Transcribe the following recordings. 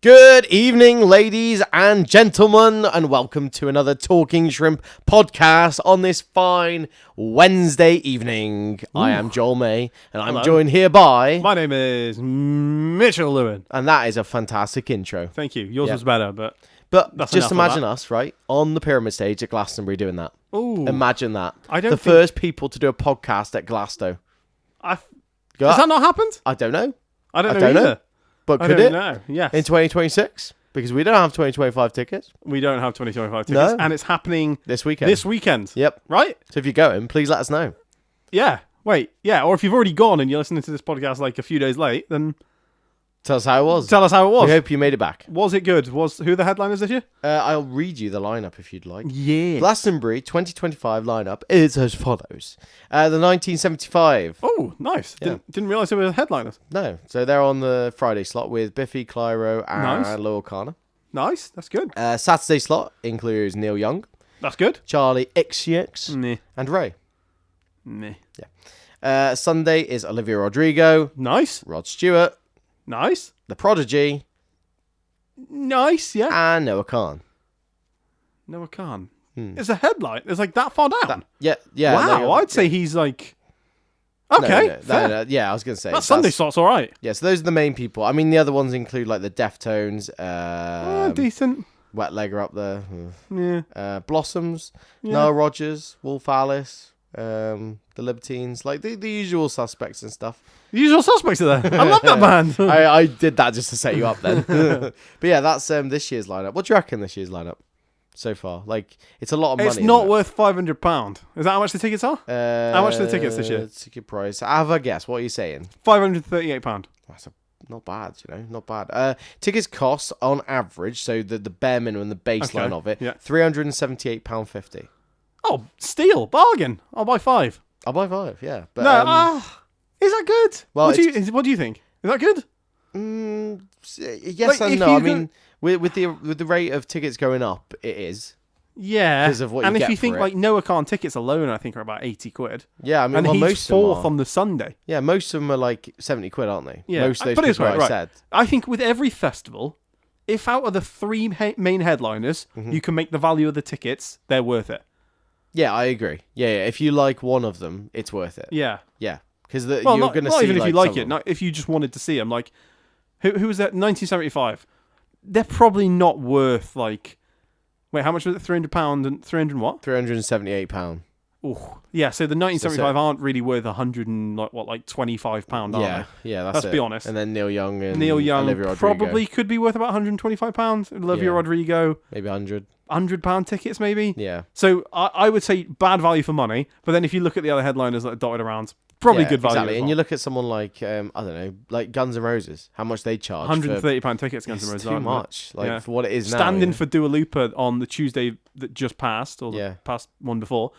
Good evening, ladies and gentlemen, and welcome to another Talking Shrimp podcast on this fine Wednesday evening. Ooh. I am Joel May, and I'm joined here by... My name is Mitchell Lewin. And that is a fantastic intro. Thank you. Yours was better, but just imagine us, right, on the pyramid stage at Glastonbury doing that. Ooh. Imagine that. The first people to do a podcast at Glasto. Has that not happened? I don't know. I don't know either. But could it? No. Yes. In 2026? Because we don't have 2025 tickets. We don't have 2025 tickets. No. And it's happening this weekend. Yep. Right? So if you're going, please let us know. Yeah. Wait. Yeah. Or if you've already gone and you're listening to this podcast like a few days late, then... Tell us how it was. We hope you made it back. Was it good? Who are the headliners this year? I'll read you the lineup if you'd like. Yeah. Glastonbury 2025 lineup is as follows. The 1975. Oh, nice. Yeah. Didn't realise there were headliners. No. So they're on the Friday slot with Biffy Clyro and Lowell Kana. Nice. That's good. Saturday slot includes Neil Young. That's good. Charlie XCX. Meh. And Ray. Meh. Yeah. Sunday is Olivia Rodrigo. Nice. Rod Stewart. Nice. The Prodigy. Nice, yeah. And Noah Khan. Noah Khan. It's a headline. It's like that far down. Yeah. Wow, I'd say he's like... Okay, no, yeah, I was going to say. That Sunday slot's all right. Yeah, so those are the main people. I mean, the other ones include like the Deftones. Decent. Wet Leg are up there. Yeah. Blossoms. Yeah. Noah Rogers. Wolf Alice. The Libertines. Like the usual suspects and stuff. The usual suspects are there. I love that band. I did that just to set you up then. But yeah, that's this year's lineup. What do you reckon this year's lineup so far? Like, it's a lot of money. It's not worth £500. Is that how much the tickets are? How much are the tickets this year? Ticket price. I have a guess. What are you saying? £538. That's not bad, not bad. Tickets cost on average, so the bare minimum, the baseline of it, £378.50. Oh, steal, bargain. I'll buy 5. I'll buy 5, yeah. But, is that good? Well, what do you think? Is that good? Yes and no. I mean, with the rate of tickets going up, it is. Yeah. Because of what you get. And if you think like Noah Khan tickets alone, I think are about £80. Yeah, I mean, and he's most fourth on the Sunday. Yeah, most of them are like £70, aren't they? Yeah. Most of those people I said. I think with every festival, if out of the 3 main headliners, you can make the value of the tickets, they're worth it. Yeah, I agree. Yeah, if you like one of them, it's worth it. Yeah. Yeah. Because you're going to see... Not even if you like it. Not if you just wanted to see them. Like, who was that? 1975. They're probably not worth, like... Wait, how much was it? £300 and... 300 what? £378. Oh, yeah. So the 1975 aren't really worth £125, are they? Yeah, Let's be honest. And then Neil Young Olivia Rodrigo. Probably could be worth about £125. Olivia Rodrigo. Maybe £100 tickets, maybe. Yeah. So I would say bad value for money. But then if you look at the other headliners that are dotted around, probably good value. Exactly. And you look at someone like I don't know, like Guns N' Roses, how much they charge. £130 tickets. Guns N' Roses. Too much. Like for what it is now. Standing for Dua Lipa on the Tuesday that just passed, or the past one before,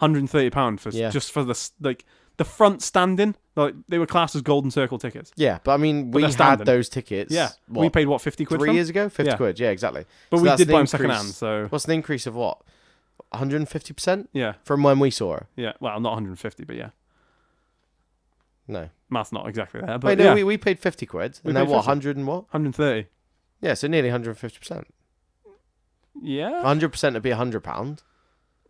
£130 for just for the front standing. Like they were classed as Golden Circle tickets. Yeah, but I mean, we had those tickets. Yeah, we paid what, £50 3 years ago? £50. Yeah, exactly. But we did buy them second hand. So what's an increase of what? 150%? Yeah, from when we saw her. Yeah, well, not 150, but yeah. No, math's not exactly there. But wait, no, we paid £50, and then what? 100 and what? 130. Yeah, so nearly 150%. Yeah, 100% would be £100.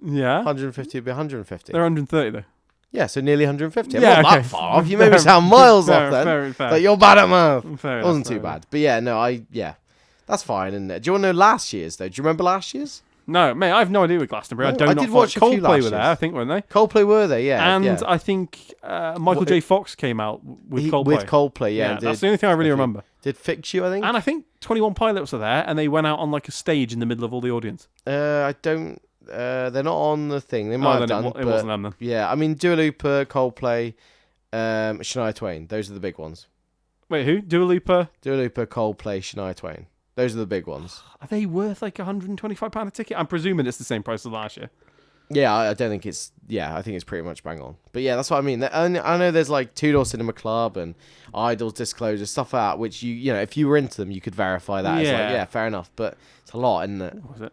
Yeah, 150 would be 150. They're 130 though. Yeah, so nearly 150. Yeah, not that far off. You made me sound miles off then. Very fair. Like, you're bad at math. Fair it wasn't too bad. But yeah, no, that's fine, isn't it? Do you want to know last year's though? Do you remember last year's? No, mate, I have no idea with Glastonbury. No, I did watch a few Coldplay were there, I think, weren't they? Coldplay were there, yeah. And I think Michael J. Fox came out with Coldplay. With Coldplay, yeah. That's the only thing I really remember. Did Fix You, I think? And I think 21 Pilots were there, and they went out on like a stage in the middle of all the audience. I don't... they're not on the thing. They might have done. It wasn't them then. Yeah, I mean, Dua Lipa, Coldplay, Shania Twain. Those are the big ones. Wait, who? Dua Lipa, Coldplay, Shania Twain. Those are the big ones. Are they worth like £125 a ticket? I'm presuming it's the same price as last year. Yeah, I don't think it's... Yeah, I think it's pretty much bang on. But yeah, that's what I mean. I know there's like Two Door Cinema Club and Idols Disclosure, stuff like that, which you know, if you were into them, you could verify that. Yeah. It's like, yeah, fair enough. But it's a lot, isn't it? What was it?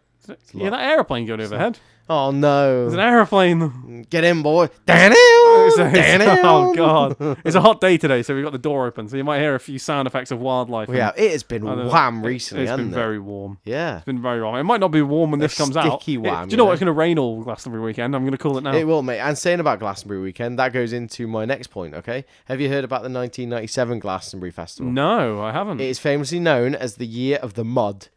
Yeah, that aeroplane going overhead. Oh no! There's an aeroplane. Get in, boy. Oh god! It's a hot day today, so we've got the door open, so you might hear a few sound effects of wildlife. Well, yeah, it has been wham recently. It's been hasn't very warm. Yeah, it's been very warm. It might not be warm when this comes out. Sticky wham. Do you know what? It's going to rain all Glastonbury weekend. I'm going to call it now. It will, mate. And saying about Glastonbury weekend, that goes into my next point. Okay, have you heard about the 1997 Glastonbury Festival? No, I haven't. It is famously known as the Year of the Mud,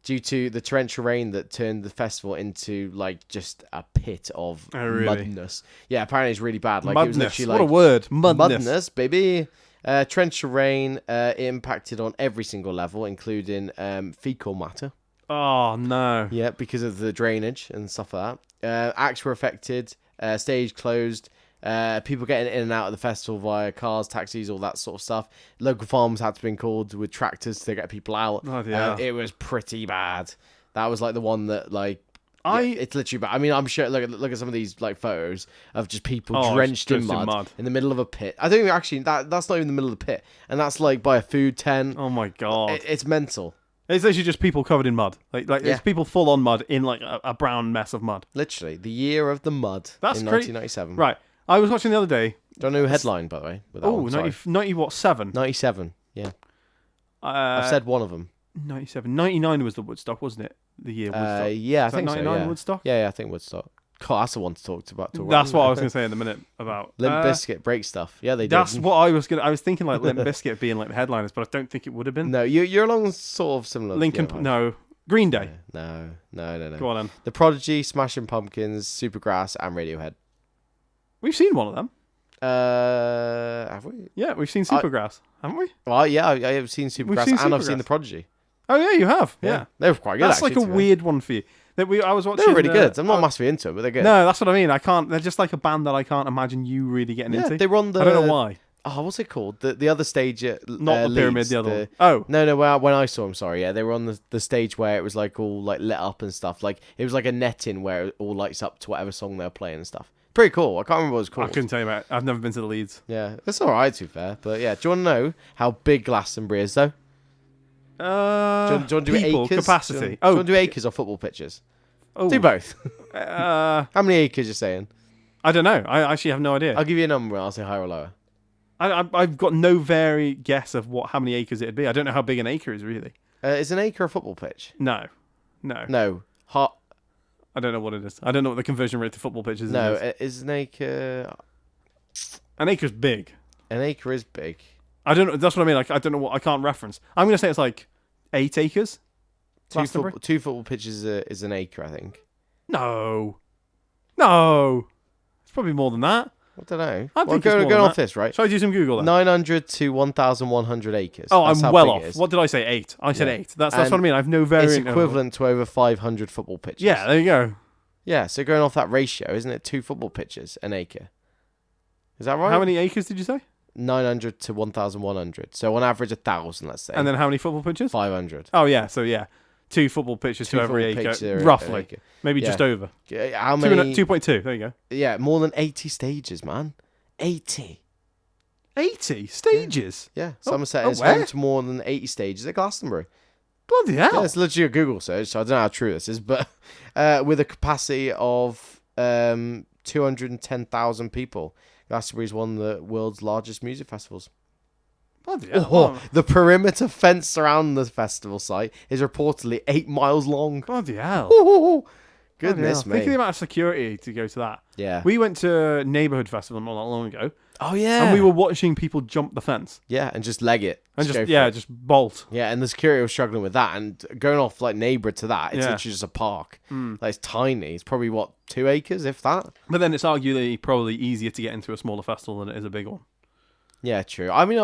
due to the torrential rain that turned the festival into like just a pit of mudness. Yeah, apparently it's really bad. Like mudness. It was literally what a word, mudness. Mudness, baby. Torrential rain it impacted on every single level, including fecal matter. Oh no. Yeah, because of the drainage and stuff like that. Acts were affected. Stage closed. People getting in and out of the festival via cars, taxis, all that sort of stuff. Local farms had to be called with tractors to get people out. Oh, yeah. It was pretty bad. That was like the one that like it's literally bad. I mean, I'm sure. Look at some of these like photos of just people drenched in mud in the middle of a pit. I think actually that's not even the middle of the pit, and that's like by a food tent. Oh my god, it's mental. It's literally just people covered in mud. Like it's people full on mud in like a brown mess of mud. Literally, the year of the mud. That's in 1997. Right. I was watching the other day. Don't know headline, by the way. Oh, 90 what, 7? 97, yeah. I've said one of them. 97. 99 was the Woodstock, wasn't it? The year Woodstock. Yeah, I think 99 so, yeah. Woodstock? Yeah, I think Woodstock. God, that's the one to talk about. That's what I was going to say in a minute about. Limp Bizkit break stuff. Yeah, they did. That's what I was going to... I was thinking like Limp Bizkit being like the headliners, but I don't think it would have been. No, you're along sort of similar. No. Green Day. No. Go on then. The Prodigy, Smashing Pumpkins, Supergrass, and Radiohead. We've seen one of them. Have we? Yeah, we've seen Supergrass, haven't we? Well, yeah, I have seen Supergrass and I've seen the Prodigy. Oh yeah, you have. Yeah. They were quite good. That's actually, like a weird one for you. I was watching. They're really good. I'm not massively into it, but they're good. No, that's what I mean. I can't. They're just like a band that I can't imagine you really getting into. They were on the. I don't know why. Oh, what's it called? The other stage at not the pyramid, the other one. Oh no, when I saw them, sorry, yeah, they were on the stage where it was like all like lit up and stuff. Like it was like a netting where it all lights up to whatever song they were playing and stuff. Pretty cool. I can't remember what it was called. I couldn't tell you about it. I've never been to the Leeds. Yeah, it's all right to be fair, but yeah. Do you want to know how big Glastonbury is though? Do you want to do acres? Capacity. Do you want to do acres or football pitches? Do both. How many acres you saying? I don't know. I actually have no idea. I'll give you a number and I'll say higher or lower. I've got no very guess of how many acres it'd be. I don't know how big an acre is really. Is an acre a football pitch? No. Hot. I don't know what it is. I don't know what the conversion rate to football pitches is. No, is an acre... An acre is big. An acre is big. I don't know. That's what I mean. Like, I don't know what... I can't reference. I'm going to say it's like 8 acres. Two football pitches is an acre, I think. No. It's probably more than that. I don't know. I think going off this, right? Shall I do some Google then? 900 to 1,100 acres. Oh, I'm well off. What did I say? 8. I said 8. That's what I mean. I've no variant. It's equivalent to over 500 football pitches. Yeah, there you go. Yeah, so going off that ratio, isn't it 2 football pitches an acre? Is that right? How many acres did you say? 900 to 1,100. So on average 1,000, let's say. And then how many football pitches? 500. Oh yeah, so yeah. 2 football pitches to every acre, roughly. Maybe just over. How many? 2.2. There you go. Yeah, more than 80 stages, man. 80 stages. Yeah, Somerset is home to more than 80 stages at Glastonbury. Bloody hell! Yeah, it's literally a Google search, so I don't know how true this is, but with a capacity of 210,000 people, Glastonbury is one of the world's largest music festivals. Bloody hell! The perimeter fence around the festival site is reportedly 8 miles long. Bloody hell! Goodness me. Think of the amount of security to go to that. Yeah. We went to a neighbourhood festival not that long ago. Oh, yeah. And we were watching people jump the fence. Yeah, and just leg it. And just bolt. Yeah, and the security was struggling with that. And going off like neighbour to that, it's literally just a park. Like, it's tiny. It's probably, 2 acres, if that? But then it's arguably probably easier to get into a smaller festival than it is a big one. Yeah, true. I mean,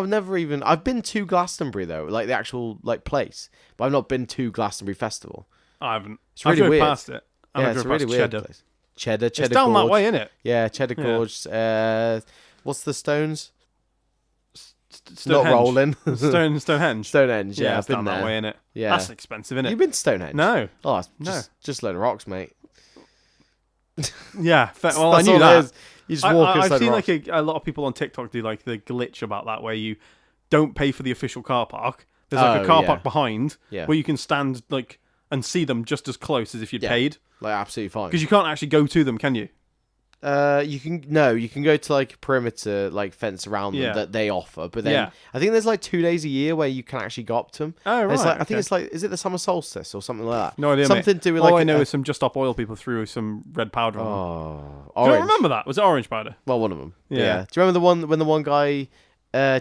I've been to Glastonbury, though, like the actual place. But I've not been to Glastonbury Festival. I haven't. It's really weird. Past it. Yeah, it's a really weird place. Cheddar it's down Gorge. that way, isn't it? Yeah, Cheddar Gorge. What's the Stones? Stonehenge. Not Rolling. Stonehenge. Stonehenge, yeah. It's down that way, innit? Yeah. That's expensive, innit? You've been to Stonehenge? No. Oh, just a load of rocks, mate. Yeah. Well, I knew that. You just walk I've seen rocks. like a lot of people on TikTok do like the glitch about that, where you don't pay for the official car park. There's like a car park behind where you can stand like and see them just as close as if you'd paid. Like, absolutely fine. Because you can't actually go to them, can you? You can go to like a perimeter like fence around them that they offer, but then I think there's like 2 days a year where you can actually go up to them. Oh right, I think it's like, is it the summer solstice or something like that? No idea. Something to do with all I know is some Just Stop Oil people threw some red powder on them. Orange. Do you remember that? Was it orange powder? Well, one of them. Yeah. Do you remember the one when the one guy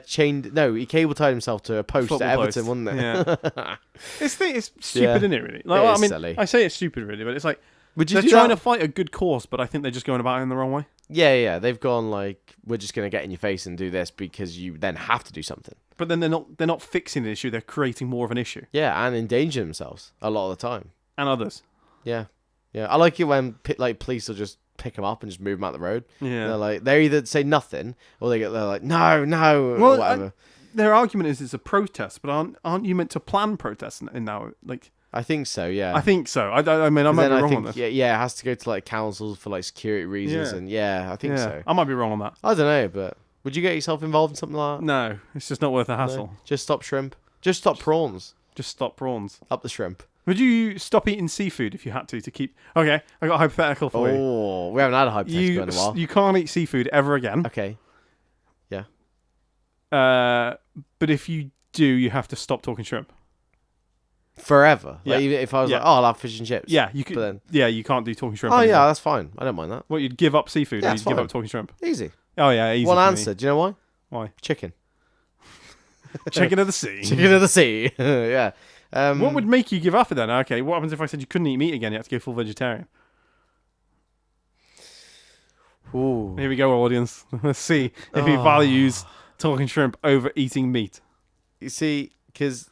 he cable tied himself to a post Football at Everton, post. wasn't it? Yeah. It's stupid, isn't it? Really. Like, silly. I say it's stupid, really, but it's like They're trying to fight a good cause, but I think they're just going about it in the wrong way. Yeah. They've gone like, we're just gonna get in your face and do this because you then have to do something. But then they're not fixing the issue. They're creating more of an issue. Yeah, and endanger themselves a lot of the time. And others. Yeah. I like it when police will just pick them up and just move them out the road. Yeah. They're like, they either say nothing or they're like, no, or whatever. Their argument is it's a protest, but aren't you meant to plan protests in now? Like, I think so. Yeah. I think so. I mean, I might be wrong on this. Yeah, it has to go to like councils for like security reasons, and I think so. I might be wrong on that. I don't know, but would you get yourself involved in something like that? No, it's just not worth the hassle. No. Just stop shrimp. Just stop prawns. Just stop prawns. Up the shrimp. Would you stop eating seafood if you had to keep... Okay, I got a hypothetical for you. Oh, we haven't had a hypothetical in a while. You can't eat seafood ever again. Okay. Yeah. But if you do, you have to stop talking shrimp. Forever? Yeah. Like, even if I was like, I'll have fish and chips. Yeah, you could. Then, you can't do talking shrimp anymore. Yeah, that's fine. I don't mind that. Well, you'd give up seafood or you'd give up talking shrimp? Easy. Oh, yeah, easy. One answer. Do you know why? Why? Chicken. Chicken of the sea. Chicken of the sea. Yeah. What would make you give up it then? Okay, what happens if I said you couldn't eat meat again? You had to go full vegetarian. Ooh. Here we go, audience. Let's see if he values talking shrimp over eating meat. You see, because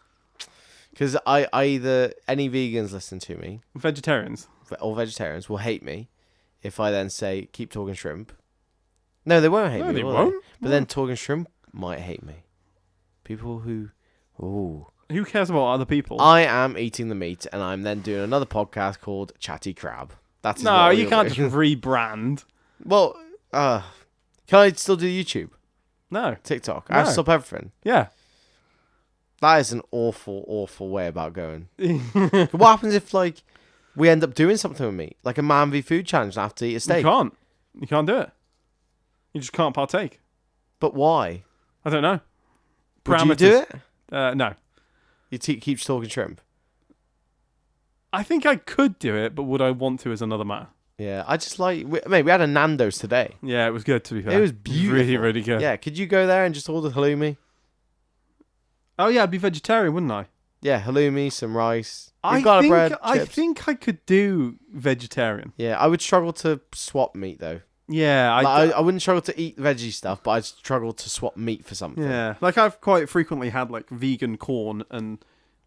I either any vegans listen to me, vegetarians will hate me if I then say keep talking shrimp. No, they won't hate me. They won't. But then talking shrimp might hate me. People who, who cares about other people? I am eating the meat, and I'm then doing another podcast called Chatty Crab. That's no, you can't just rebrand. Well, can I still do YouTube? No. TikTok. I have to stop everything. Yeah. That is an awful, awful way about going. What happens if like we end up doing something with meat, like a Man v Food challenge, and I have to eat a steak? You can't do it. You just can't partake. But why? I don't know. Would you do it? No. You keep talking shrimp. I think I could do it, but would I want to is another matter. Yeah, I just like... Mate, we had a Nando's today. Yeah, it was good, to be fair. It was beautiful. Really, really good. Yeah, could you go there and just order halloumi? Oh, yeah, I'd be vegetarian, wouldn't I? Yeah, halloumi, some rice. I think I could do vegetarian. Yeah, I would struggle to swap meat, though. Yeah, I wouldn't struggle to eat veggie stuff, but I'd struggle to swap meat for something. Yeah, like I've quite frequently had like vegan corn and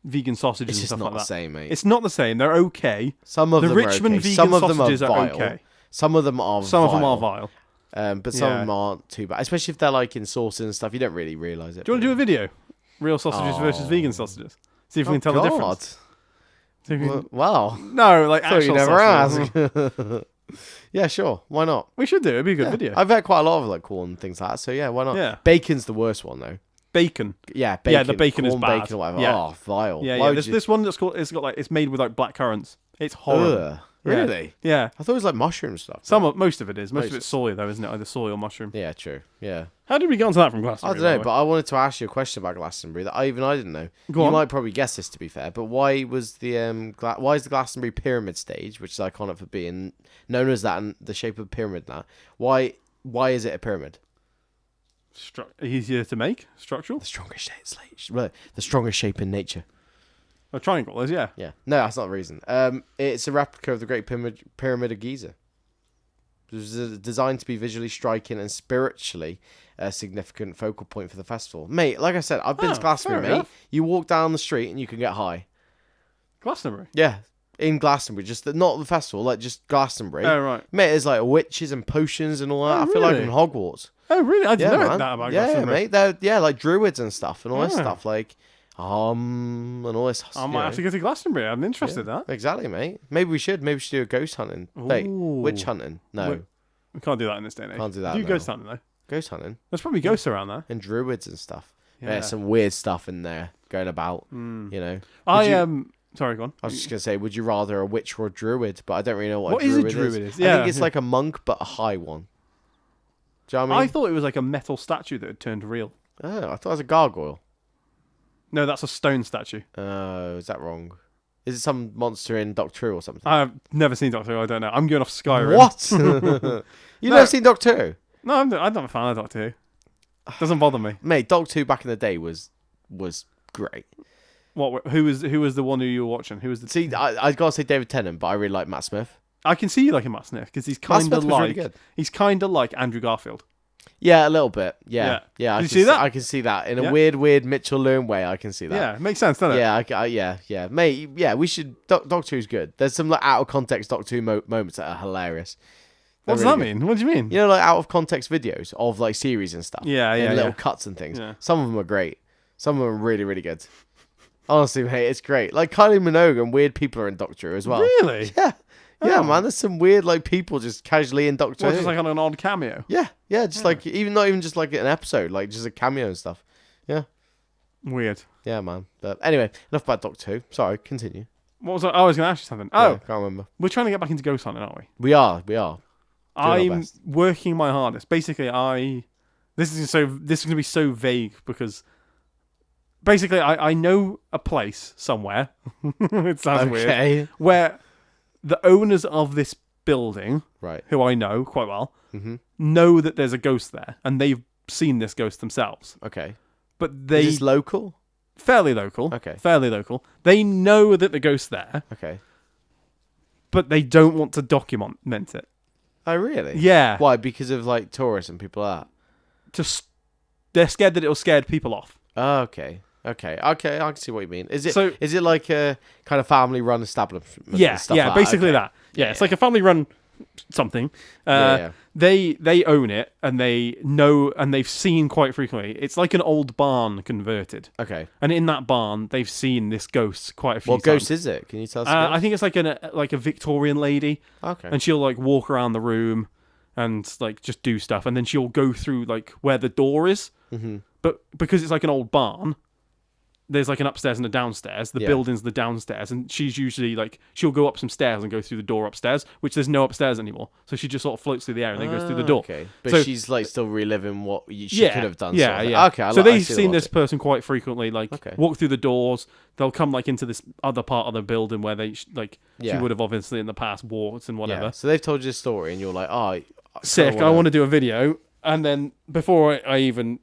vegan sausages and stuff like that. It's just not the same, mate. It's not the same. They're okay. Some of them Richmond are okay. vegan Some of them sausages are vile. okay. Some of them are vile. But some of them aren't too bad. Especially if they're like in sauces and stuff. You don't really realise it. Do you want to do a video? Real sausages versus vegan sausages. See if we can tell the difference. Well, no, like actual you never ask. Yeah, sure. Why not? We should do it. It'd be a good video. I've had quite a lot of like corn and things like that. So yeah, why not? Yeah. Bacon's the worst one though. Bacon. Yeah, bacon. Yeah, the bacon corn, is bad. Bacon or whatever. Yeah. Oh, vile. Yeah. This one that's called. It's made with like black currants. It's horrible. Ugh, really? Yeah. I thought it was like mushroom stuff. Most of it is. Most of it's soy though, isn't it? Either soy or mushroom. Yeah, true. Yeah. How did we get onto that from Glastonbury? I don't know, but I wanted to ask you a question about Glastonbury that I didn't know. You might probably guess this, to be fair, but why was the why is the Glastonbury pyramid stage, which is iconic for being known as that and the shape of a pyramid now, why is it a pyramid? Easier to make, structural. The strongest shape in nature. A triangle is, yeah. Yeah. No, that's not the reason. It's a replica of the Great Pyramid of Giza. It was designed to be visually striking and spiritually a significant focal point for the festival. Mate, like I said, I've been to Glastonbury, mate. Enough. You walk down the street and you can get high. Glastonbury? Yeah. In Glastonbury, not the festival, like just Glastonbury. Oh, right. Mate, there's like witches and potions and all that. I feel like in Hogwarts. Oh, really? I didn't know that about Glastonbury. Yeah, mate. They're like druids and stuff and all this stuff. Like, and all this. I might have to go to Glastonbury. I'm interested in that. Exactly, mate. Maybe we should do a ghost hunting. Wait, witch hunting. No. We can't do that in this day and age. Can't do that. Do ghost hunting, though. Ghost hunting? There's probably ghosts around there. And druids and stuff. Yeah. There's some weird stuff in there going about, you know. Sorry, go on. I was just going to say, would you rather a witch or a druid? But I don't really know what is a a druid druid? I think it's like a monk, but a high one. Do you know what I mean? I thought it was like a metal statue that had turned real. Oh, I thought it was a gargoyle. No, that's a stone statue. Oh, is that wrong? Is it some monster in Doctor Who or something? I've never seen Doctor Who. I don't know. I'm going off Skyrim. What? You've never seen Doctor Who? No, I'm not a fan of Doctor Who. Doesn't bother me. Mate, Doctor Who back in the day was great. What? Who was the one who you were watching? Who was the? See, I gotta say David Tennant, but I really like Matt Smith. I can see you liking Matt Smith because he's kind of like really he's kind of like Andrew Garfield. Yeah, a little bit. Yeah. Did you see that? I can see that in a weird Mitchell Lewin way. I can see that. Yeah, it makes sense, doesn't it? Yeah, mate. Yeah, we should. Doctor Who's good. There's some like out of context Doctor Who moments that are hilarious. What does that mean? What do you mean? You know, like out of context videos of like series and stuff. Yeah, little cuts and things. Yeah. Some of them are great. Some of them are really, really good. Honestly, mate, it's great. Like Kylie Minogue and weird people are in Doctor Who as well. Really? Yeah. Yeah, man. There's some weird like people just casually in Doctor Who. Just like on an odd cameo. Yeah, just like not even just like an episode, like just a cameo and stuff. Yeah. Weird. Yeah, man. But anyway, enough about Doctor Who. Sorry, continue. What was I was going to ask you something. Oh, yeah, can't remember. We're trying to get back into ghost hunting, aren't we? We are. I'm working my hardest. Basically, this is going to be so vague because basically I know a place somewhere. It sounds weird. Where the owners of this building, right, who I know quite well, know that there's a ghost there, and they've seen this ghost themselves. Okay. But is this local? Fairly local. Okay. Fairly local. They know that the ghost's there. Okay. But they don't want to document it. Oh, really? Yeah. Why? Because of like tourists and people like that? They're scared that it'll scare people off. Oh, okay. I can see what you mean. Is it like a kind of family-run establishment? Yeah, basically that. Yeah, it's like a family-run something. They own it, and they know, and they've seen quite frequently. It's like an old barn converted. Okay. And in that barn, they've seen this ghost quite a few times. What ghost is it? Can you tell us? I think it's like a Victorian lady. Okay. And she'll like walk around the room and like just do stuff, and then she'll go through like where the door is. Mm-hmm. But because it's like an old barn, there's like an upstairs and a downstairs. The building's the downstairs, and she's usually like she'll go up some stairs and go through the door upstairs, which there's no upstairs anymore. So she just sort of floats through the air and then goes through the door. Okay, but she's like still reliving what she could have done. Yeah. Okay, so they've seen this person quite frequently, like walk through the doors. They'll come like into this other part of the building where they she would have obviously in the past walked and whatever. Yeah. So they've told you a story, and you're like, oh, sick. I want to do a video, and then before I even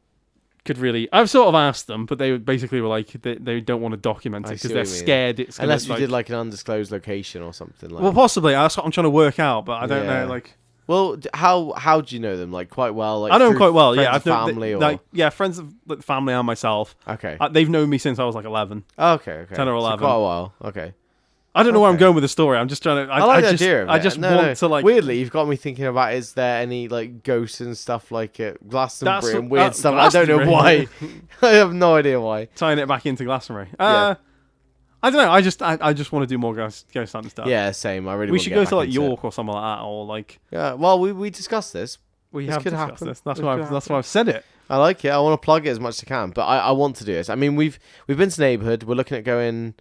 could really, I've sort of asked them, but they basically were like they don't want to document it because they're scared it's gonna, unless you did like an undisclosed location or something like. Well, possibly. That's what I'm trying to work out, but I don't know. Like, well, how do you know them? Like quite well. Like I know them quite well. Yeah, I've known family friends of the family and myself. Okay, they've known me since I was like 11. Okay, 10 or 11. So quite a while. Okay. I don't know where I'm going with the story. I'm just trying to. I like the idea of it. I just want to like. Weirdly, you've got me thinking about: is there any like ghosts and stuff like Glastonbury and weird stuff? I don't know why. I have no idea why. Tying it back into Glastonbury. I don't know. I just want to do more ghost hunting stuff. Yeah, same. I really. We should go to like York or something like that, or like. Yeah. Well, we discussed this. We have discussed this. That's why I've said it. I like it. I want to plug it as much as I can, but I want to do this. I mean, we've been to Neighbourhood. We're looking at going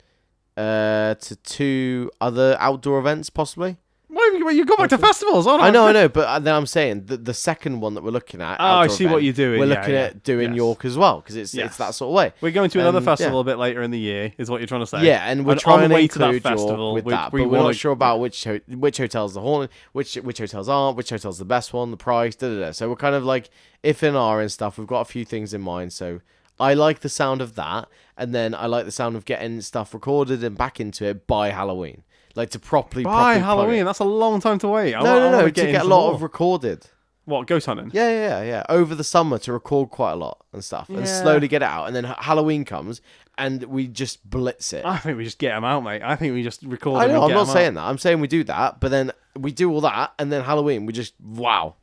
to 2 other outdoor events possibly. Well, you go back to festivals, aren't I know, but then I'm saying the second one that we're looking at. Oh, I see what you're doing. We're looking at doing York as well because it's that sort of way. We're going to another festival a bit later in the year, is what you're trying to say. Yeah, and we're trying to include that festival with that, but we're not sure about which hotels the haunted, which hotels aren't, which hotel's the best one, the price, So we're kind of like if and are and stuff. We've got a few things in mind, so. I like the sound of that, and then I like the sound of getting stuff recorded and back into it by Halloween. Like to properly Halloween. That's a long time to wait. No. To get a lot of recorded. What, ghost hunting? Yeah. Over the summer to record quite a lot and stuff, and slowly get it out, and then Halloween comes and we just blitz it. I think we just get them out, mate. I think we just record. I know. I'm not saying that. I'm saying we do that, but then we do all that, and then Halloween we just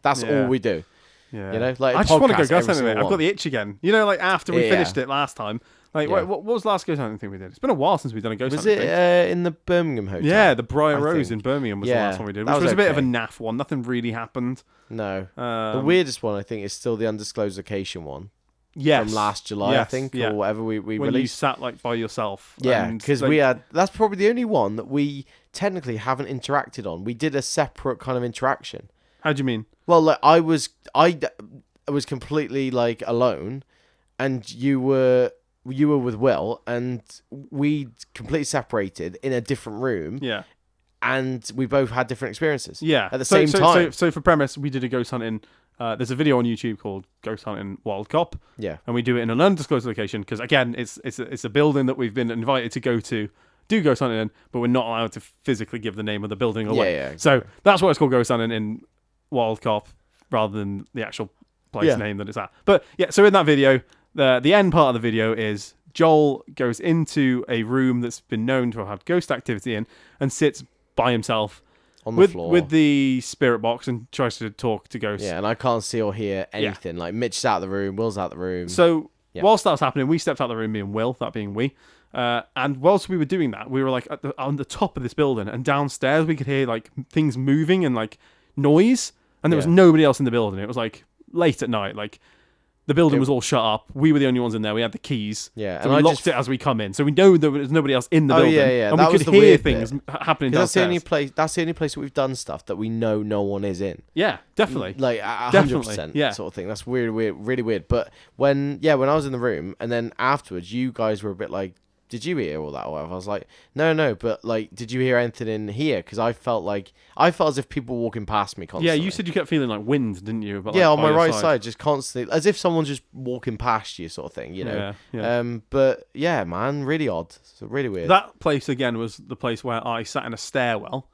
That's all we do. Yeah. You know, like I just want to go ghost hunting. I've got the itch again. You know, like after we finished it last time. Like, what was the last ghost hunting thing we did? It's been a while since we've done a ghost hunting thing. Was it in the Birmingham hotel? Yeah, the Briar Rose in Birmingham was the last one we did, which was a bit of a naff one. Nothing really happened. No. The weirdest one, I think, is still the undisclosed location one. Yes. from last July, I Yes, think, yeah. or whatever we when you released. sat like by yourself. Yeah, and, because like, that's probably the only one that we technically haven't interacted on. We did a separate kind of interaction. How do you mean? Well, like I was completely like alone, and you were with Will, and we completely separated in a different room. Yeah. And we both had different experiences. Yeah. At the same time. So for premise, we did a ghost hunting. There's a video on YouTube called Ghost Hunting Wild Cop. Yeah. And we do it in an undisclosed location because, again, it's a building that we've been invited to go to do ghost hunting in, but we're not allowed to physically give the name of the building away. Yeah, exactly. So that's why it's called Ghost Hunting in Wild Cop rather than the actual place name that it's at. But yeah, so in that video, the end part of the video is Joel goes into a room that's been known to have had ghost activity in and sits by himself on the floor with the spirit box and tries to talk to ghosts. Yeah, and I can't see or hear anything. Like Mitch's out of the room, Will's out of the room. So whilst that was happening, we stepped out of the room, me and Will, that being we. And whilst we were doing that, we were like on the top of this building, and downstairs we could hear like things moving and like noise, and there was nobody else in the building. It was like late at night, like the building was all shut up. We were the only ones in there. We had the keys. Yeah, so we locked it as we come in, so we know there was nobody else in the building. Yeah. And that we could hear things happening downstairs. That's the only place that we've done stuff that we know no one is in. Yeah, definitely. Like 100%. Sort of thing. That's weird, really weird. But when I was in the room, and then afterwards, you guys were a bit like, did you hear all that? Or whatever? I was like, no, but like, did you hear anything in here? Because I felt as if people were walking past me constantly. Yeah, you said you kept feeling like wind, didn't you? But, on my right side, just constantly, as if someone's just walking past you, sort of thing, you know. Yeah. But yeah, man, really odd. So really weird. That place again was the place where I sat in a stairwell,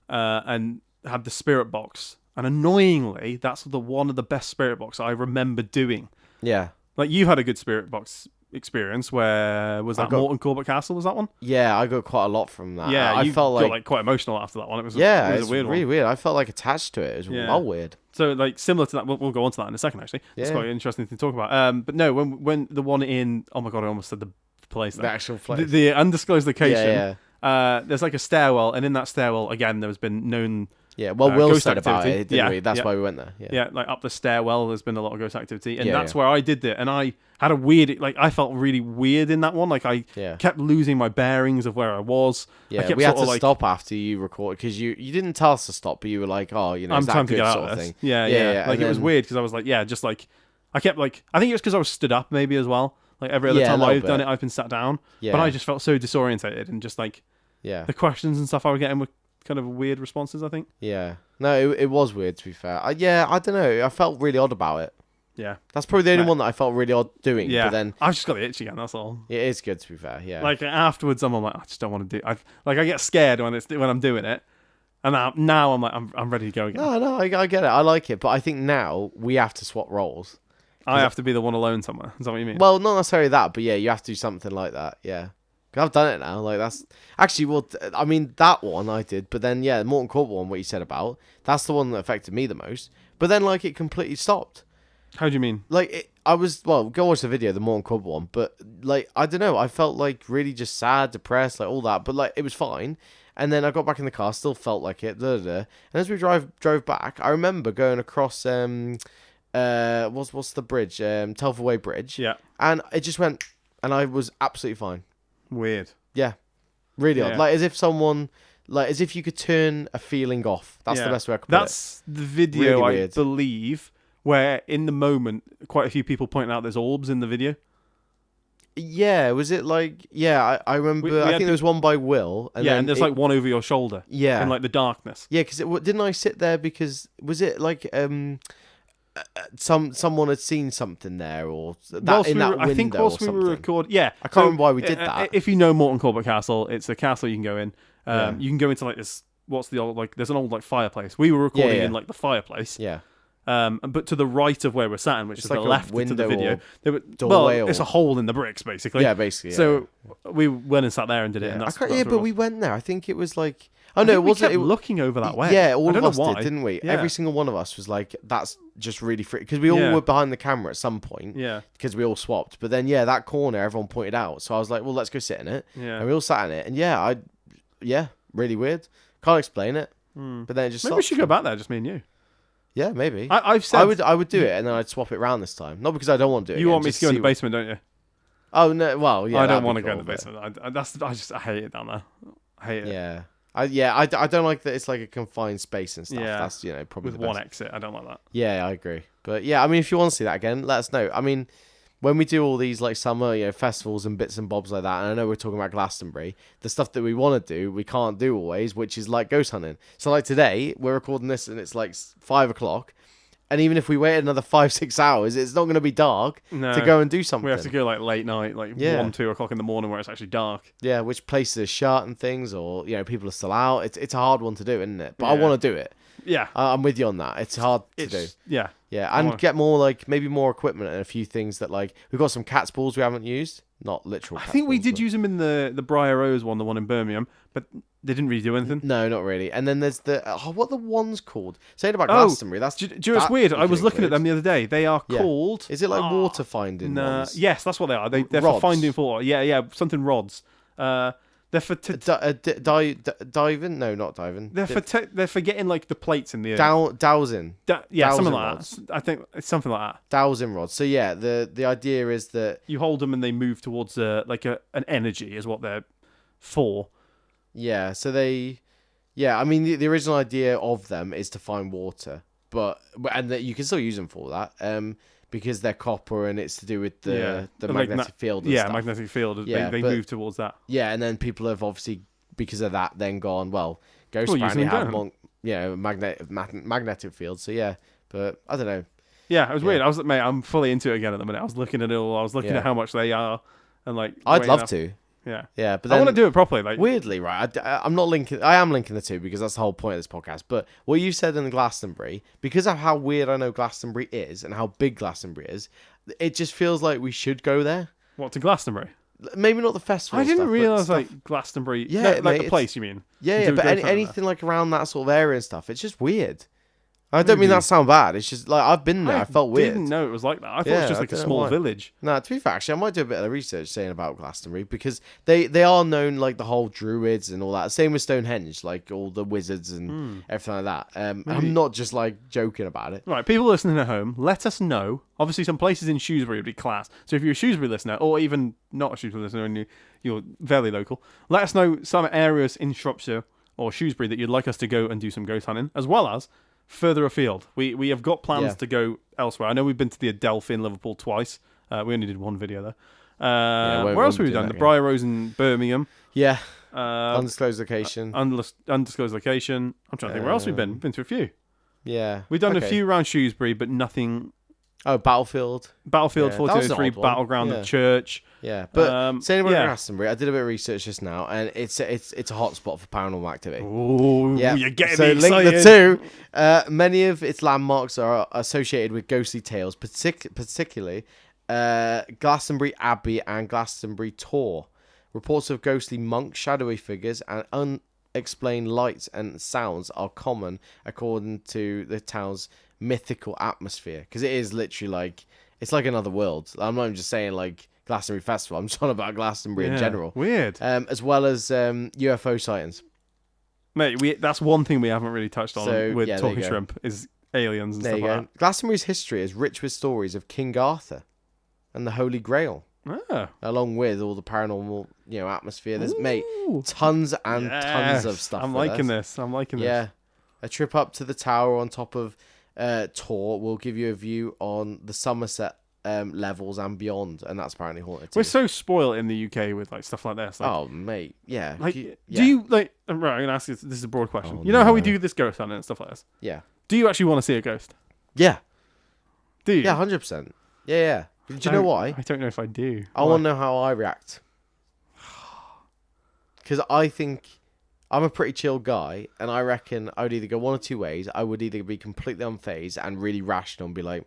and had the spirit box. And annoyingly, that's one of the best spirit box I remember doing. Yeah. Like you've had a good spirit box experience. Where was that? Morton Corbett Castle, was that one? Yeah, I got quite a lot from that. Yeah, I felt got quite emotional after that one. It was a weird really weird. I felt like attached to it. It was well weird. So like similar to that, we'll go on to that in a second. Actually, it's quite an interesting thing to talk about. But no, when the one in I almost said the place, the actual place, the undisclosed location. There's like a stairwell, and in that stairwell again, there's been known. Yeah, well, Will said activity. about it, didn't we? That's why we went there. Yeah, like up the stairwell, there's been a lot of ghost activity, and that's where I did it. And I had a weird, I felt really weird in that one. Like I kept losing my bearings of where I was. Yeah, we had to stop after you recorded because you didn't tell us to stop, but you were like, oh, I'm is that time good to get out sort of of this. thing. Yeah. Like it was weird because I was like, just like I kept like I think it was because I was stood up maybe as well. Like every other time I've done it, I've been sat down. Yeah. But I just felt so disorientated and just like the questions and stuff I was getting were kind of weird responses, I think. Yeah. No, it was weird, to be fair. I don't know. I felt really odd about it. Yeah. That's probably the only one that I felt really odd doing. Yeah. But then I've just got the itch again, that's all. It is good, to be fair, yeah. Like, afterwards, I'm like, I just don't want to do it. I get scared when I'm doing it. And now I'm like, I'm ready to go again. No, I get it. I like it. But I think now we have to swap roles. I have to be the one alone somewhere. Is that what you mean? Well, not necessarily that, but yeah, you have to do something like that, yeah. I've done it now. Like that's actually that one I did, but then the Morton Court one, what you said about, that's the one that affected me the most. But then it completely stopped. How do you mean? Go watch the video, the Morton Court one. But I don't know, I felt really just sad, depressed, all that. But it was fine. And then I got back in the car, still felt like it. And as we drove back, I remember going across what's the bridge? Telford Way Bridge. Yeah. And it just went, and I was absolutely fine. Weird. Yeah. Really odd. As if you could turn a feeling off. That's the best way I could put it. That's the video, really I believe, where in the moment, quite a few people point out there's orbs in the video. Yeah, was it I remember, I think there was one by Will. And and there's one over your shoulder. Yeah. In the darkness. Yeah, because didn't I sit there because, was it someone had seen something there or that in that window I think whilst or something. We were recording, I can't remember why we did that. If you know Morton Corbett Castle, it's a castle you can go in. You can go into this. What's the old there's an old fireplace. We were recording in the fireplace. Yeah. But to the right of where we're sat, which is the left to the video, it's a hole in the bricks basically. Yeah, basically. So we went and sat there and did it. And but we went there. I think it was oh no, it wasn't. We kept looking over that way. Yeah, all of us did, didn't we? Yeah. Every single one of us was like, "That's just really freaky," because we all were behind the camera at some point. Yeah. Because we all swapped, but then that corner everyone pointed out, so I was like, "Well, let's go sit in it." Yeah. And we all sat in it, and really weird. Can't explain it. But then it just maybe we should go back there, just me and you. Yeah, maybe. I've said I would do it, and then I'd swap it around this time. Not because I don't want to do it. you again, want me just to go in see the basement, don't you? Oh no! Well, yeah. I don't want want to go in the basement. I hate it down there. I hate it. Yeah. I don't like that it's like a confined space and stuff. Yeah. That's, probably With the one best. exit. I don't like that. Yeah, I agree. But yeah, I mean, if you want to see that again, let us know. I mean, when we do all these like summer, festivals and bits and bobs like that, and I know we're talking about Glastonbury, the stuff that we want to do, we can't do always, which is like ghost hunting. So like today, we're recording this and it's like 5 o'clock. And even if we wait another 5-6 hours, it's not going to be dark to go and do something. We have to go like late night, like 1-2 o'clock in the morning where it's actually dark. Yeah, which places are shut and things, or people are still out. It's a hard one to do, isn't it? But I want to do it. Yeah, I'm with you on that. It's hard to do. Yeah, and get more maybe more equipment and a few things that we've got some cat's balls we haven't used. Not literal. I think we did use them in the Briar Rose one, the one in Birmingham, but they didn't really do anything. No, not really. And then there's the what are the ones called? Saying about Glastonbury. That's it's weird. I was looking at them the other day. They are called. Is it like water finding ones? Yes, that's what they are. They're rods. for finding water. Yeah, something rods. They're for diving. No, not diving. They're for getting like the plates in the dowsing. Something like rods. that. I think it's something like that. Dowsing rods. So yeah, the idea is that you hold them and they move towards an energy is what they're for. Yeah. So I mean the original idea of them is to find water, and that you can still use them for that. Because they're copper and it's to do with the magnetic field. And stuff. Magnetic field. Yeah, they move towards that. Yeah, and then people have obviously because of that then gone, well, ghosts apparently have magnetic fields. So yeah, but I don't know. Yeah, it was weird. I'm fully into it again at the minute. I was looking at it all. I was looking at how much they are, and I'd love to. Yeah, but I want to do it properly. Weirdly, right? I'm not linking. I am linking the two because that's the whole point of this podcast. But what you said in Glastonbury, because of how weird I know Glastonbury is and how big Glastonbury is, it just feels like we should go there. What, to Glastonbury? Maybe not the festival. I didn't realise Glastonbury. Yeah, the place. You mean? Yeah, but anything like around that sort of area and stuff, it's just weird. I don't mean that sound bad. It's just I've been there. I felt weird. I didn't know it was like that. I thought it was just like a small village. No, to be fair, actually, I might do a bit of research saying about Glastonbury because they are known like the whole druids and all that. Same with Stonehenge, like all the wizards and everything like that. I'm not just joking about it. Right, people listening at home, let us know. Obviously, some places in Shrewsbury would be class. So if you're a Shrewsbury listener, or even not a Shrewsbury listener and you're fairly local, let us know some areas in Shropshire or Shrewsbury that you'd like us to go and do some ghost hunting, as well as further afield. We have got plans to go elsewhere. I know we've been to the Adelphi in Liverpool twice. We only did one video there. Where else have we done? The Briar Rose in Birmingham. Yeah. Undisclosed location. Undisclosed location. I'm trying to think where else we've been. We've been to a few. Yeah. We've done a few around Shrewsbury, but nothing. Oh, Battlefield. 1403, Battleground of Church. Yeah, but saying about Glastonbury, I did a bit of research just now, and it's a hot spot for paranormal activity. Oh, you're getting me excited. Link the two. Many of its landmarks are associated with ghostly tales, particularly Glastonbury Abbey and Glastonbury Tor. Reports of ghostly monks, shadowy figures, and unexplained lights and sounds are common, according to the town's mythical atmosphere, because it is literally it's like another world. I'm not even just saying Glastonbury Festival. I'm talking about Glastonbury in general. Weird. As well as UFO sightings. Mate, that's one thing we haven't really touched on with Talking Shrimp is aliens and stuff like that. Glastonbury's history is rich with stories of King Arthur and the Holy Grail. Along with all the paranormal, atmosphere. There's tons and tons of stuff. I'm liking this. Yeah. A trip up to the tower on top of Tor will give you a view on the Somerset levels and beyond, and that's apparently haunted too. We're so spoiled in the UK with stuff like this. Oh mate, yeah. Do you right? I'm gonna ask you. This is a broad question. You know how we do this ghost hunting and stuff like this? Yeah. Do you actually want to see a ghost? Yeah. Do you? Yeah, 100%. Yeah. Do you know why? I don't know if I do. I want to know how I react. Because I think I'm a pretty chill guy, and I reckon I would either go one or two ways. I would either be completely unfazed and really rational and be like,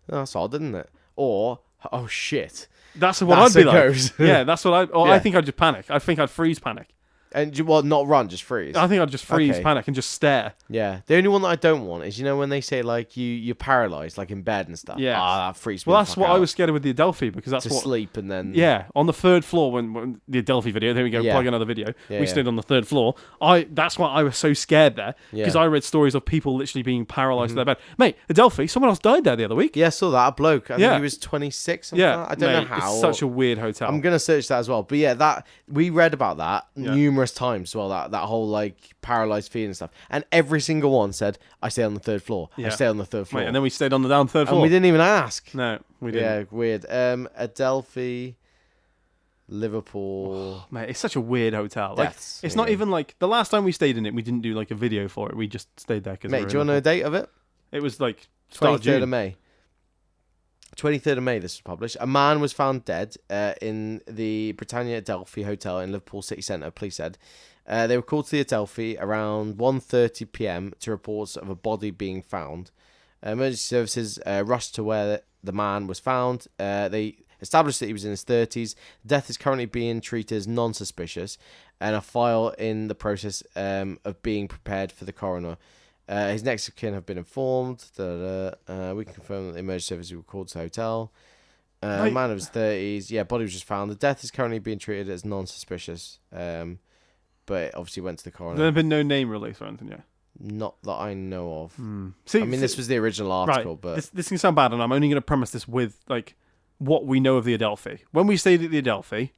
oh, that's odd, isn't it? Or, oh shit. That's what I'd be like. Ghost. Yeah, that's what I think I'd just panic. I think I'd freeze panic. And not run, just freeze. I think I'd just freeze, Okay. panic, and just stare. Yeah. The only one that I don't want is, when they say like you're paralyzed, like in bed and stuff. Yeah. That freaks me. Well, that's what I was scared of with the Adelphi, because that's to what. sleep and then. Yeah, on the third floor when the Adelphi video. There we go. Yeah. Plug another video. Yeah, We stayed on the third floor. That's why I was so scared there, because I read stories of people literally being paralyzed to their bed. Mate, Adelphi, someone else died there the other week. Yeah, I saw that. A bloke. I think he was 26. Yeah, I don't know how. It's such a weird hotel. I'm gonna search that as well. But yeah, that we read about that numerous times as well. That whole like paralyzed feeling and stuff, and every single one said, "I stay on the third floor. I stay on the third floor." Mate, and then we stayed on the down third floor. And we didn't even ask. No, we didn't. Yeah, weird. Adelphi, Liverpool. Oh, mate, it's such a weird hotel. Like, Deaths, it's not even like the last time we stayed in it. We didn't do like a video for it. We just stayed there because. Mate, do you want to know the date of it? It was like 23rd of May. 23rd of May, this was published. A man was found dead in the Britannia Adelphi Hotel in Liverpool city centre, police said. They were called to the Adelphi around 1:30 p.m. to reports of a body being found. Emergency services rushed to where the man was found. They established that he was in his 30s. Death is currently being treated as non-suspicious, and a file in the process of being prepared for the coroner. His next of kin have been informed. We can confirm that the emergency services were called to the hotel. A man of his 30s. Yeah, body was just found. The death is currently being treated as non-suspicious. But it obviously went to the coroner. There have been no name release or anything yet. Not that I know of. See, this was the original article, right. but this can sound bad, and I'm only going to premise this with like what we know of the Adelphi. When we stayed at the Adelphi,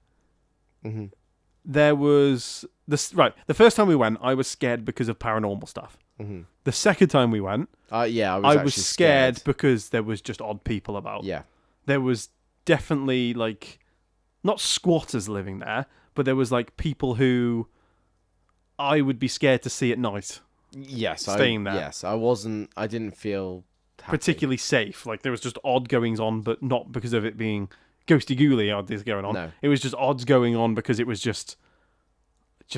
there was this. Right, the first time we went, I was scared because of paranormal stuff. The second time we went, I was scared because there was just odd people about. Yeah, there was definitely like not squatters living there, but there was like people who I would be scared to see at night. Yes, staying there. Yes, I didn't feel happy. Particularly safe. Like there was just odd goings on, but not because of it being ghosty ghouly odds going on. No. It was just odds going on because it was just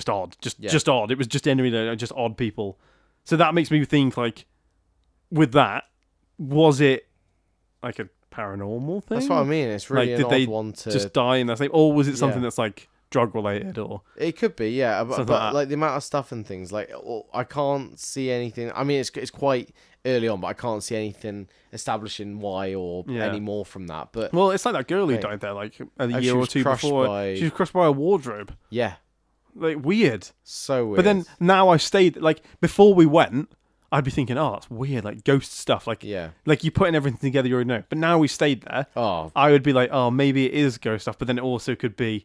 odd, just odd. It was just genuinely just odd people. So that makes me think like, with that, was it like a paranormal thing? That's what I mean. It's really like, an did they odd one to just die in that same, or was it something that's like drug related or? It could be, yeah. But like like the amount of stuff and things, like I can't see anything. I mean, it's quite early on, but I can't see anything establishing why or any more from that. But well, it's like that girl who died there like a year or two before. She was crushed by a wardrobe. Yeah. Like weird. So weird. But then now I stayed like before we went, I'd be thinking, oh, that's weird, like ghost stuff. Like like you putting everything together, you already know. But now we stayed there. I would be like, oh, maybe it is ghost stuff. But then it also could be.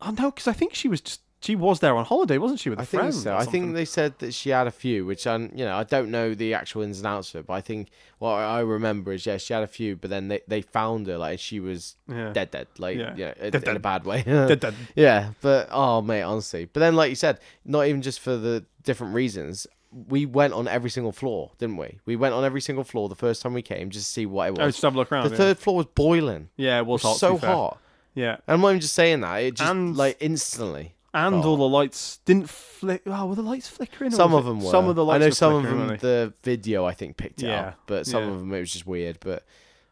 Oh no, because I think she was there on holiday, wasn't she? With a friend. I think so. I think they said that she had a few, which I don't know the actual ins and outs of it, but I think what I remember is she had a few, but then they found her like she was dead, like in a bad way. dead. Yeah, but oh mate, honestly. But then like you said, not even just for the different reasons. We went on every single floor, didn't we? We went on every single floor the first time we came just to see what it was. Oh, just have a look around. The third floor was boiling. Yeah, it was hot. So hot. Yeah. And I'm not even just saying that. It just like instantly. And all the lights didn't flick. Oh, were the lights flickering? Some of them were. Some of the lights I know were some of flickering, them, the video I think picked it up, but some Yeah. of them it was just weird. But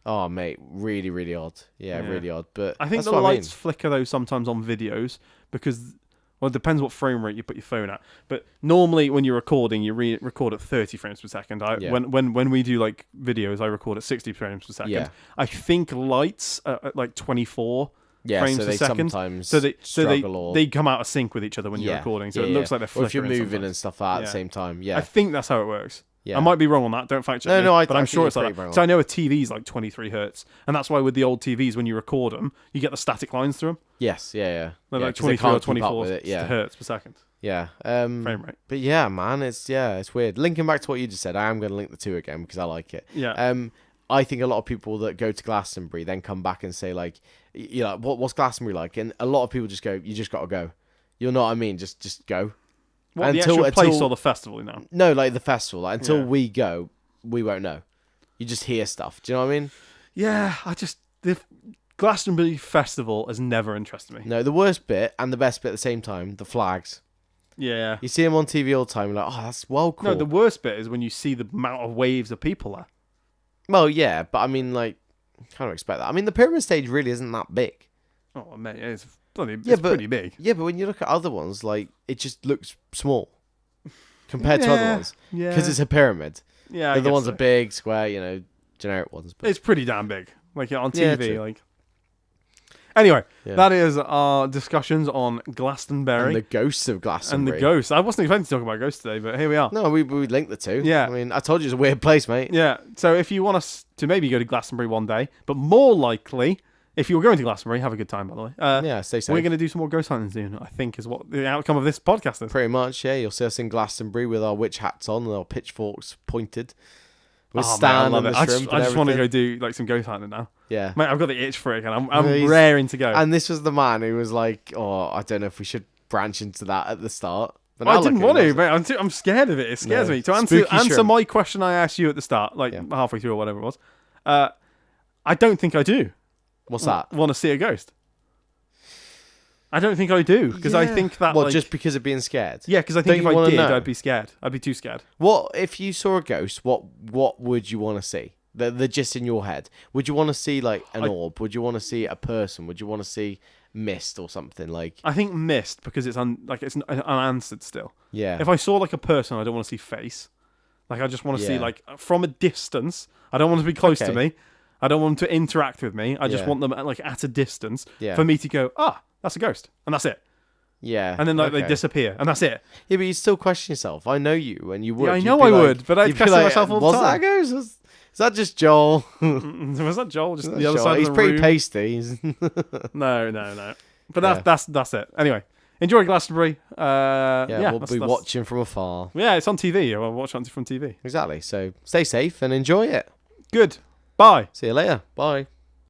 oh mate, really, really odd. Yeah, really odd. But I think that's the what lights I mean. flicker though sometimes on videos because, well, it depends what frame rate you put your phone at. But normally when you're recording, you record at 30 frames per second. When we do like videos, I record at 60 frames per second. Yeah. I think lights are at like 24. Frames so per they second. sometimes So struggle they come out of sync with each other when you're recording. So it looks like they're flickering. Or if you're moving sometimes. and stuff like that at the same time. Yeah. I think that's how it works. Yeah. I might be wrong on that. Don't fact check me. No, but I'm sure it's like that. So I know a TV's like 23 hertz, and that's why with the old TVs, when you record them, you get the static lines through them. Yes, yeah. They're like 'cause they 23 or can't keep up 24 with it, hertz per second. Yeah. Frame rate. But yeah, man, it's weird. Linking back to what you just said, I am going to link the two again because I like it. Yeah. I think a lot of people that go to Glastonbury then come back and say like, what's Glastonbury like? And a lot of people just go, you just got to go. You know what I mean? Just go. What, the actual place or the festival now? No, like the festival. Like, until we go, we won't know. You just hear stuff. Do you know what I mean? Yeah, the Glastonbury festival has never interested me. No, the worst bit and the best bit at the same time, the flags. Yeah. You see them on TV all the time, you're like, oh, that's well cool. No, the worst bit is when you see the amount of waves of people there. Well, yeah, but I mean, like, kind of expect that. I mean, the pyramid stage really isn't that big. Oh, mate, it's it's pretty big. Yeah, but when you look at other ones, like it just looks small compared to other ones. Yeah. Because it's a pyramid. Yeah. The other ones are big, square, generic ones. But It's pretty damn big. Like on Yeah, TV. true. Anyway, Yeah. that is our discussions on Glastonbury. and the ghosts of Glastonbury. And the ghosts. I wasn't expecting to talk about ghosts today, but here we are. No, we linked the two. Yeah. I mean, I told you it's a weird place, mate. Yeah. So if you want us to maybe go to Glastonbury one day, but more likely, if you're going to Glastonbury, have a good time, by the way. Yeah, stay safe. We're going to do some more ghost hunting soon, I think, is what the outcome of this podcast is. Pretty much, yeah. You'll see us in Glastonbury with our witch hats on and our pitchforks pointed. With Man, I Stan love and it. the shrimp I just want to everything. go do some ghost hunting now. Yeah. Mate, I've got the itch for it, and I'm He's- raring to go. And this was the man who was like, "Oh, I don't know if we should branch into that at the start." But I now didn't look want at to, it, mate. I'm scared of it. It scares No. me. To Spooky answer shrimp. my question I asked you at the start, like halfway through or whatever it was, I don't think I do What's that? want to see a ghost. I don't think I do, because I Yeah. think that, Well, like... just because of being scared. Yeah, because I Don't think you if I wanna did, know? I'd be scared. I'd be too scared. What if you saw a ghost? What would you want to see? They're just in your head. Would you want to see like an orb? Would you want to see a person? Would you want to see mist or something like? I think mist, because it's it's unanswered still. Yeah. If I saw like a person, I don't want to see face. Like I just want to see Yeah. like from a distance. I don't want them to be close to Okay. me. I don't want them to interact with me. I just Yeah. want them like at a distance Yeah. for me to go, that's a ghost, and that's it. Yeah. And then like they okay. disappear, and that's it. Yeah, but you still question yourself. I know you, and you would. Yeah, I You'd know be I like- would, but I'd you'd be question myself all the was time. that a ghost? Is that just Joel? Was that Joel? Just Is that the other Joel? side He's of the pretty room? pasty. No. But Yeah. that's it. Anyway, enjoy Glastonbury. We'll that's- be that's- watching from afar. Yeah, it's on TV. I'll watch it from TV. Exactly. So stay safe and enjoy it. Good. Bye. See you later. Bye.